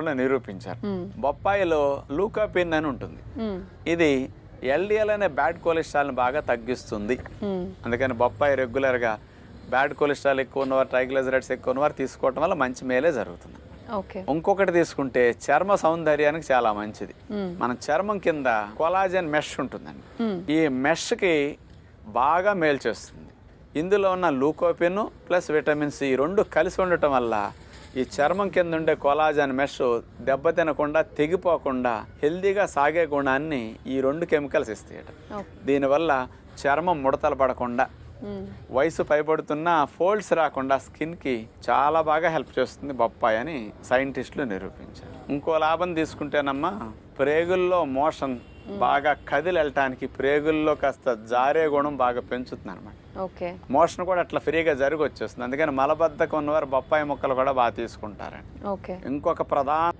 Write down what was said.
నిరూపించారు. బొప్పాయిలో లూకోపిన్ అని ఉంటుంది. ఇది ఎల్డిఎల్ అనే బ్యాడ్ కొలెస్ట్రాల్ని బాగా తగ్గిస్తుంది. అందుకని బొప్పాయి రెగ్యులర్గా బ్యాడ్ కొలెస్ట్రాల్ ఎక్కువ ఉన్నవారు, ట్రైగ్లిజరైడ్స్ ఎక్కువ ఉన్నవారు తీసుకోవటం వల్ల మంచి మేలే జరుగుతుంది. ఇంకొకటి తీసుకుంటే చర్మ సౌందర్యానికి చాలా మంచిది. మన చర్మం కింద కొలాజన్ మెష్ ఉంటుందండి. ఈ మెష్కి బాగా మేలు చేస్తుంది. ఇందులో ఉన్న లూకోపిన్ ప్లస్ విటమిన్ సి రెండు కలిసి ఉండటం వల్ల ఈ చర్మం కింద ఉండే కొలాజన్ మెష్ దెబ్బతినకుండా, తెగిపోకుండా హెల్దీగా సాగే గుణాన్ని ఈ రెండు కెమికల్స్ ఇస్తాయట. దీనివల్ల చర్మం ముడతలు పడకుండా, వయసు పైబడుతున్న ఫోల్డ్స్ రాకుండా స్కిన్కి చాలా బాగా హెల్ప్ చేస్తుంది బొప్పాయి అని సైంటిస్టులు నిరూపించారు. ఇంకో లాభం తీసుకుంటేనమ్మా, ప్రేగుల్లో మోషన్ బాగా కదిలి వెళ్ళటానికి ప్రేగుల్లో కాస్త జారే గుణం బాగా పెంచుతుంది అనమాట. మోషన్ కూడా అట్లా ఫ్రీగా జరిగి వచ్చేస్తుంది. అందుకని మలబద్ధకం ఉన్నవారు బొప్పాయి ముక్కలు కూడా బాగా తీసుకుంటారండి. ఇంకొక ప్రధాన